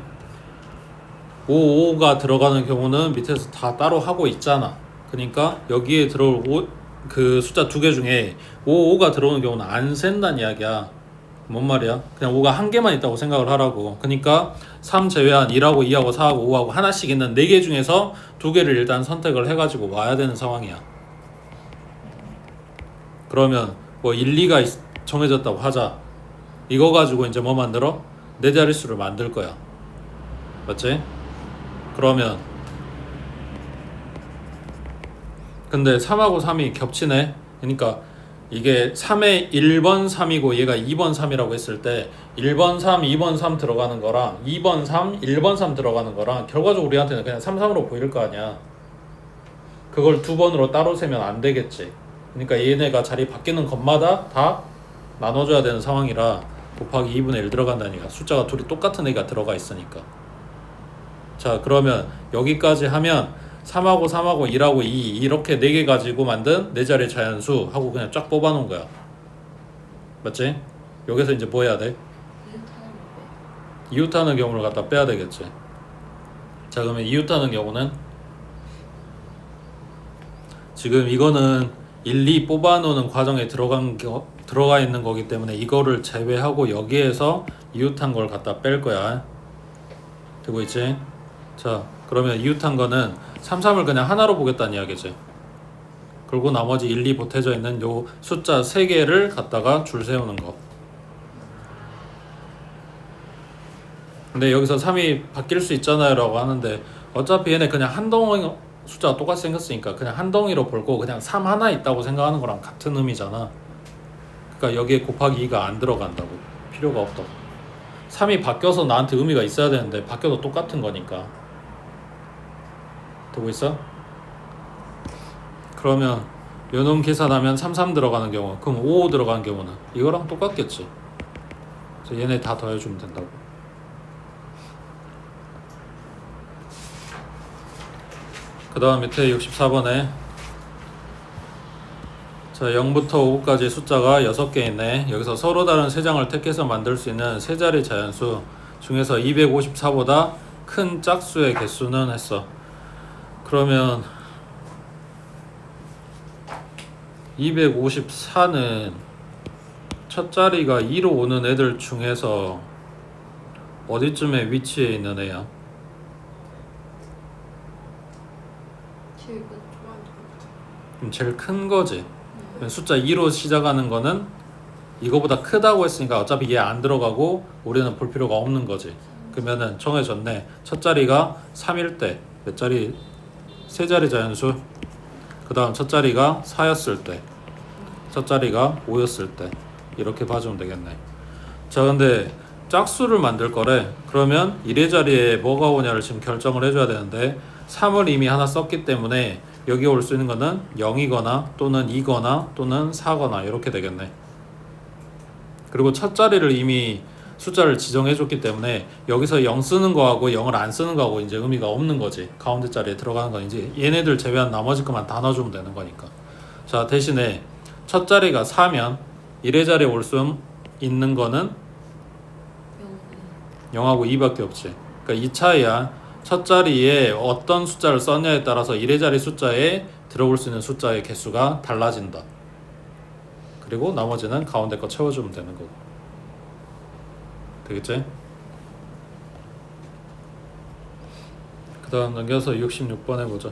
5, 5가 들어가는 경우는 밑에서 다 따로 하고 있잖아. 그러니까 여기에 들어올 그 숫자 두 개 중에 5, 5가 들어오는 경우는 안 센다는 이야기야. 뭔 말이야? 그냥 5가 한 개만 있다고 생각을 하라고. 그러니까 3 제외한 1하고 2하고 4하고 5하고 하나씩 있는 4개 중에서 두 개를 일단 선택을 해가지고 와야 되는 상황이야. 그러면 뭐 1, 2가 정해졌다고 하자. 이거 가지고 이제 뭐 만들어? 네 자릿수를 만들 거야. 맞지? 그러면 근데 3하고 3이 겹치네. 그러니까 이게 3에 1번 3이고 얘가 2번 3이라고 했을 때 1번 3, 2번 3 들어가는 거랑 2번 3, 1번 3 들어가는 거랑 결과적으로 우리한테는 그냥 3, 3으로 보일 거 아니야. 그걸 두 번으로 따로 세면 안 되겠지. 그러니까 얘네가 자리 바뀌는 것마다 다 나눠줘야 되는 상황이라 곱하기 2분의 1 들어간다니까. 숫자가 둘이 똑같은 애가 들어가 있으니까. 자, 그러면 여기까지 하면 3하고 3하고 1하고 2 이렇게 4개 가지고 만든 네 자리 자연수 하고 그냥 쫙 뽑아 놓은 거야. 맞지? 여기서 이제 뭐 해야 돼? 이웃하는 경우를 갖다 빼야 되겠지. 자, 그러면 이웃하는 경우는 지금 이거는 1, 2 뽑아놓는 과정에 들어가 있는 거기 때문에 이거를 제외하고 여기에서 이웃한 걸 갖다 뺄 거야. 되고 있지? 자, 그러면 이웃한 거는 3, 3을 그냥 하나로 보겠다는 이야기지. 그리고 나머지 1, 2 보태져 있는 요 숫자 3개를 갖다가 줄 세우는 거. 근데 여기서 3이 바뀔 수 있잖아요 라고 하는데 어차피 얘네 그냥 한 덩이 숫자가 똑같이 생겼으니까 그냥 한 덩이로 볼고 그냥 3 하나 있다고 생각하는 거랑 같은 의미잖아. 그러니까 여기에 곱하기 2가 안 들어간다고. 필요가 없다고. 3이 바뀌어서 나한테 의미가 있어야 되는데 바뀌어도 똑같은 거니까. 되고 있어? 그러면 요놈 계산하면 3, 3 들어가는 경우 그럼 5, 5 들어가는 경우는 이거랑 똑같겠지. 그래서 얘네 다 더해주면 된다고. 그 다음 밑에 64번에 자 0부터 5까지 숫자가 6개 있네. 여기서 서로 다른 3장을 택해서 만들 수 있는 세 자리 자연수 중에서 254보다 큰 짝수의 개수는 했어. 그러면 254는 첫 자리가 2로 오는 애들 중에서 어디쯤에 위치해 있는 애야? 제일 끝. 그럼 제일 큰 거지. 숫자 2로 시작하는 거는 이거보다 크다고 했으니까 어차피 얘 안 들어가고 우리는 볼 필요가 없는 거지. 그러면은 정해졌네. 첫 자리가 3일 때 몇 자리? 세 자리 자연수. 그 다음 첫 자리가 4였을 때, 첫 자리가 5였을 때 이렇게 봐주면 되겠네. 자 근데 짝수를 만들 거래. 그러면 1의 자리에 뭐가 오냐를 지금 결정을 해줘야 되는데 3을 이미 하나 썼기 때문에 여기 올 수 있는 거는 0이거나 또는 2거나 또는 4거나 이렇게 되겠네. 그리고 첫 자리를 이미 숫자를 지정해줬기 때문에 여기서 0 쓰는 거하고 0을 안 쓰는 거하고 이제 의미가 없는 거지. 가운데 자리에 들어가는 건 이제 얘네들 제외한 나머지 것만 다 넣어주면 되는 거니까. 자 대신에 첫 자리가 4면 1의 자리에 올 수 있는 거는 0하고 2밖에 없지. 그러니까 이 차이야. 첫 자리에 어떤 숫자를 썼냐에 따라서 1의 자리 숫자에 들어올 수 있는 숫자의 개수가 달라진다. 그리고 나머지는 가운데 거 채워주면 되는 거고. 되겠지? 그 다음 넘겨서 66번 해보자.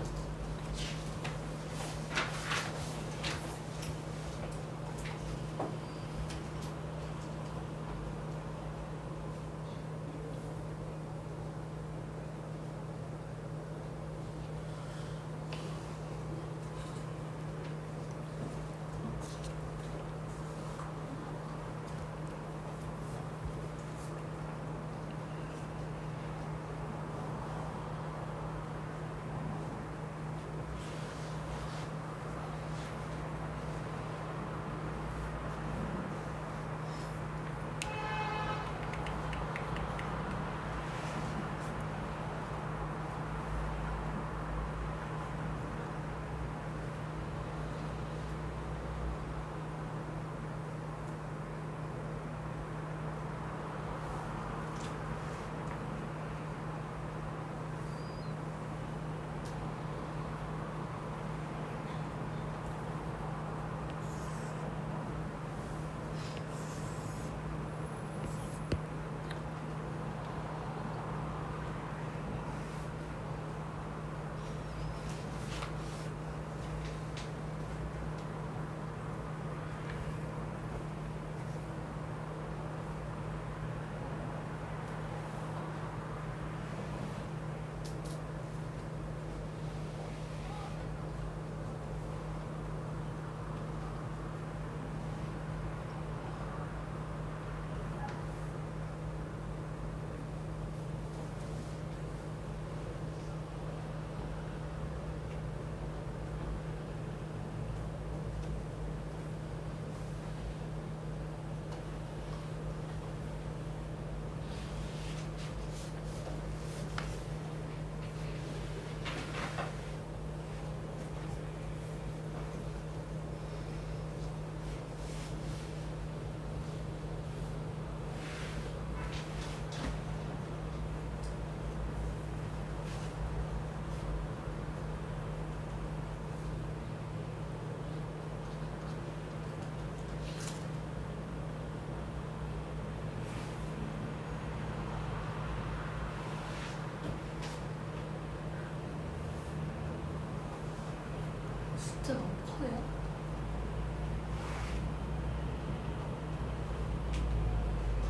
진짜 너무 커요.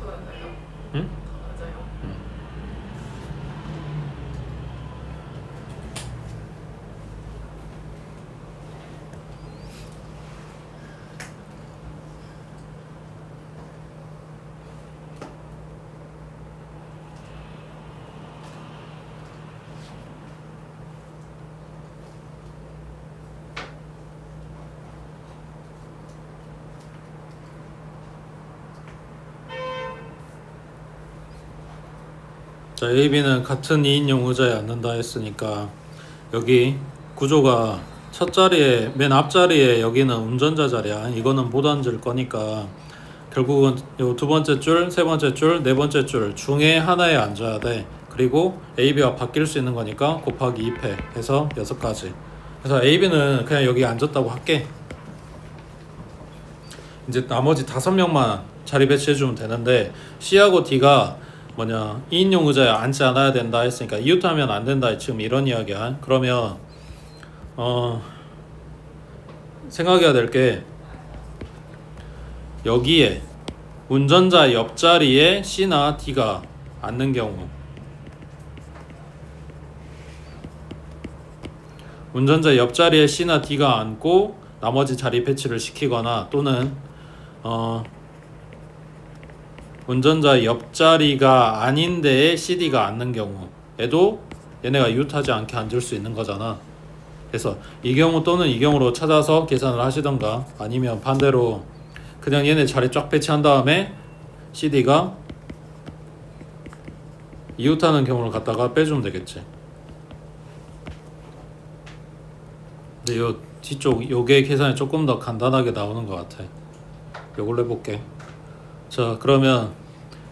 더 낮아요? 응? 더 낮아요? 자, AB는 같은 2인용 의자에 앉는다 했으니까 여기 구조가 첫 자리에 맨 앞자리에 여기는 운전자 자리야. 이거는 못 앉을 거니까 결국은 요 두 번째 줄, 세 번째 줄, 네 번째 줄 중에 하나에 앉아야 돼. 그리고 AB가 바뀔 수 있는 거니까 곱하기 2패 해서 6가지. 그래서 AB는 그냥 여기 앉았다고 할게. 이제 나머지 5명만 자리 배치해주면 되는데 C하고 D가 뭐냐 2인용 의자에 앉지 않아야 된다 했으니까 이웃하면 안 된다 지금 이런 이야기야. 그러면 생각해야 될 게 여기에 운전자 옆자리에 C나 D가 앉는 경우 운전자 옆자리에 C나 D가 앉고 나머지 자리 배치를 시키거나 또는 운전자 옆자리가 아닌 데에 CD가 앉는 경우에도 얘네가 이웃하지 않게 앉을 수 있는 거잖아. 그래서 이 경우 또는 이 경우로 찾아서 계산을 하시던가 아니면 반대로 그냥 얘네 자리 쫙 배치한 다음에 CD가 이웃하는 경우를 갖다가 빼주면 되겠지. 근데 요 뒤쪽 요게 계산이 조금 더 간단하게 나오는 것 같아. 요걸로 해볼게. 자, 그러면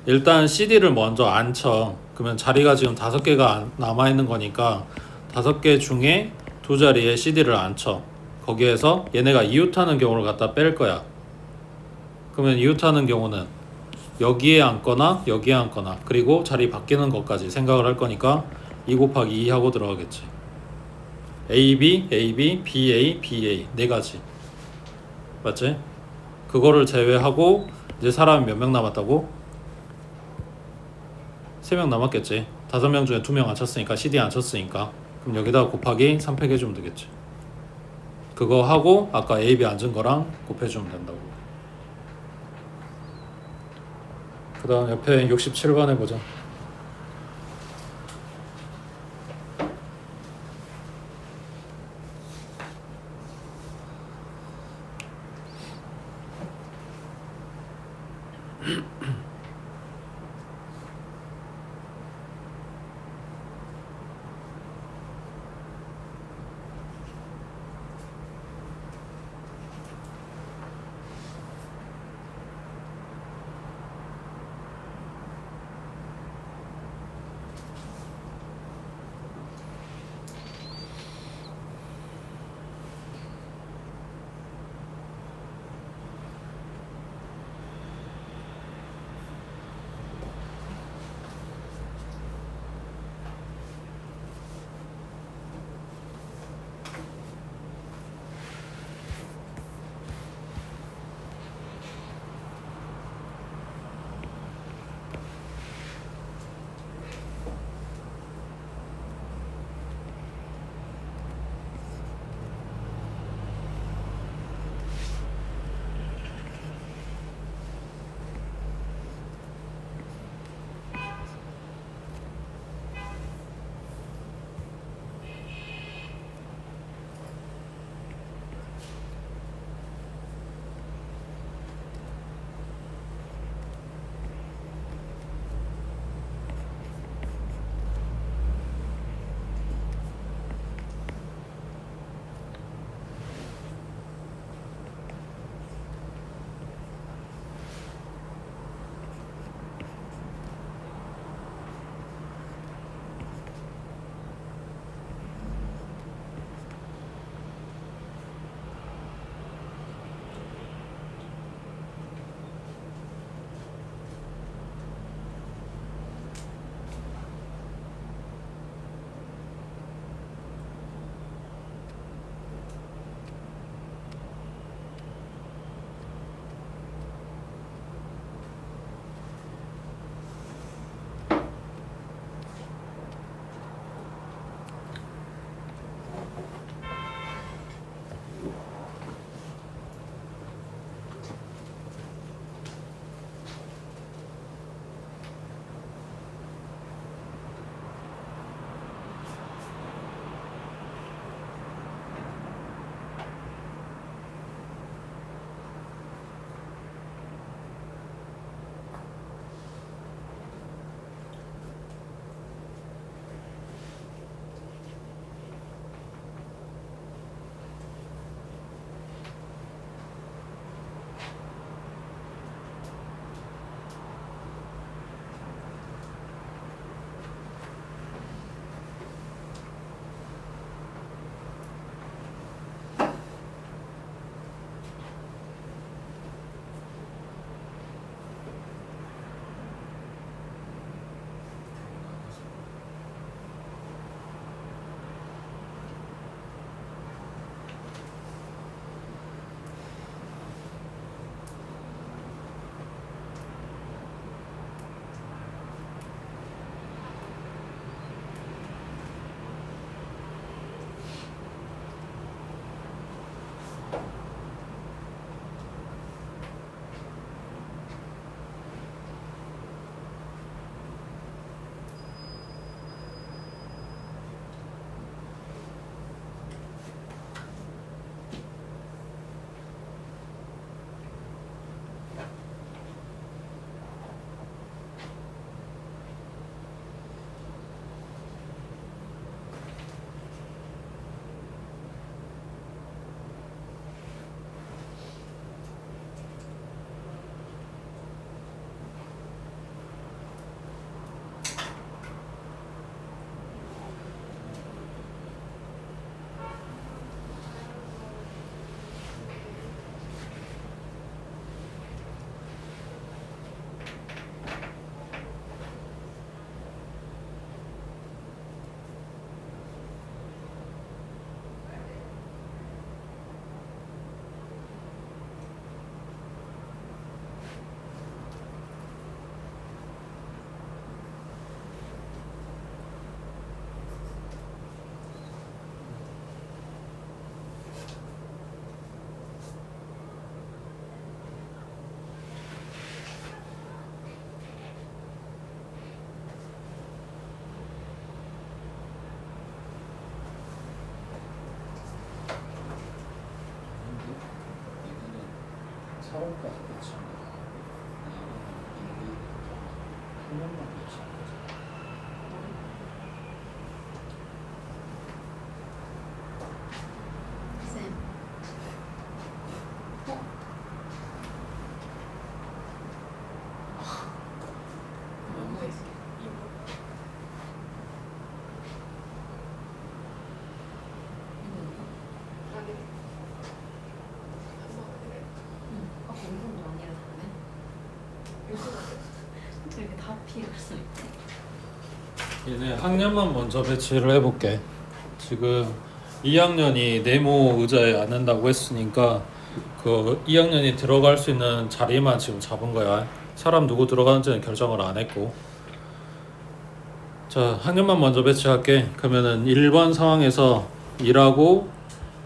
일단 CD를 먼저 앉혀. 그러면 자리가 지금 5개가 남아있는 거니까 5개 중에 2자리에 CD를 앉혀. 거기에서 얘네가 이웃하는 경우를 갖다 뺄 거야. 그러면 이웃하는 경우는 여기에 앉거나 여기에 앉거나 그리고 자리 바뀌는 것까지 생각을 할 거니까 2 곱하기 2 하고 들어가겠지. AB, AB, BA, BA 4가지 맞지? 그거를 제외하고 이제 사람이 몇 명 남았다고? 3명 남았겠지. 5명 중에 2명 앉혔으니까 CD 앉혔으니까 그럼 여기다가 곱하기 3팩 해주면 되겠지. 그거 하고 아까 AB 앉은 거랑 곱해주면 된다고. 그 다음 옆에 67번 해보자. 4호까지 배치한 거야. 학년만 배치한 거지. 쌤. 뭐가 있어? 이거 가게. 한번 그래. 아까 공부도 아니라는데? 이렇게 다 피해갔어. 얘네 학년만 먼저 배치를 해볼게. 지금 2학년이 네모 의자에 앉는다고 했으니까 그 2학년이 들어갈 수 있는 자리만 지금 잡은 거야. 사람 누구 들어가는지는 결정을 안 했고. 자, 학년만 먼저 배치할게. 그러면은 1번 상황에서 1하고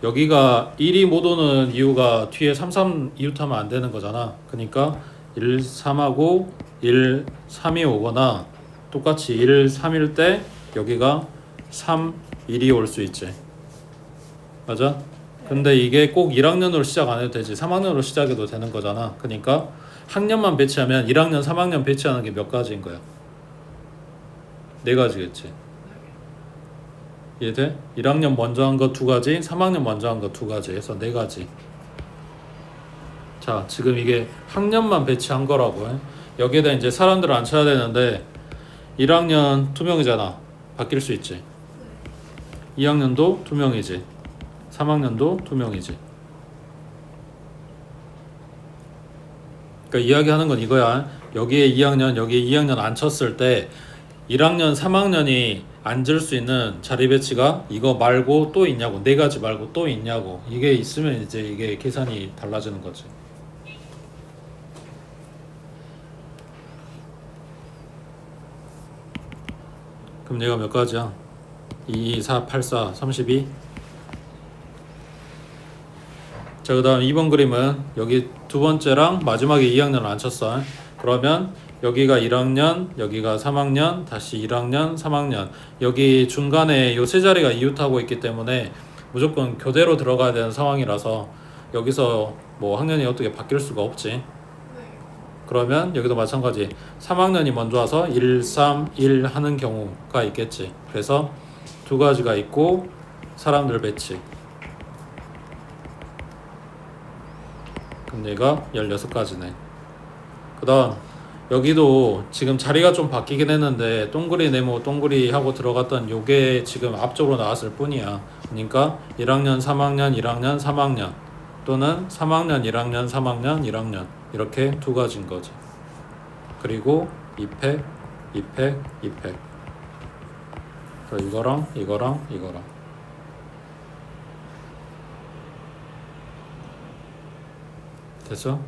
여기가 1이 못 오는 이유가 뒤에 33 이웃하면 안 되는 거잖아. 그러니까 1, 3하고 1, 3이 오거나 똑같이 1, 3일 때 여기가 3, 1이 올 수 있지. 맞아? 근데 이게 꼭 1학년으로 시작 안 해도 되지. 3학년으로 시작해도 되는 거잖아. 그러니까 학년만 배치하면 1학년, 3학년 배치하는 게 몇 가지인 거야? 4가지겠지. 이해돼? 1학년 먼저 한 거 2가지, 3학년 먼저 한 거 2가지 해서 4가지. 자, 지금 이게 학년만 배치한 거라고. 여기에다 이제 사람들을 앉혀야 되는데 1학년 2명이잖아. 바뀔 수 있지. 2학년도 2명이지. 3학년도 2명이지. 그러니까 이야기하는 건 이거야. 여기에 2학년, 여기에 2학년 앉혔을 때 1학년, 3학년이 앉을 수 있는 자리 배치가 이거 말고 또 있냐고. 4가지 말고 또 있냐고. 이게 있으면 이제 이게 계산이 달라지는 거지. 그럼 얘가 몇 가지야? 2, 4, 8, 4, 32. 자, 그 다음 2번 그림은 여기 두 번째랑 마지막에 2학년을 앉혔어. 그러면 여기가 1학년, 여기가 3학년, 다시 1학년, 3학년. 여기 중간에 요 세 자리가 이웃하고 있기 때문에 무조건 교대로 들어가야 되는 상황이라서 여기서 뭐 학년이 어떻게 바뀔 수가 없지. 네. 그러면 여기도 마찬가지 3학년이 먼저 와서 1, 3, 1 하는 경우가 있겠지. 그래서 2가지가 있고 사람들 배치. 그럼 얘가 16가지네. 그 다음 여기도 지금 자리가 좀 바뀌긴 했는데 동그리 네모 동그리 하고 들어갔던 요게 지금 앞쪽으로 나왔을 뿐이야. 그러니까 1학년 3학년 1학년 3학년 또는 3학년 1학년 3학년 1학년 이렇게 2가지인 거지. 그리고 2팩 2팩 2팩. 이거랑 이거랑 이거랑 됐어?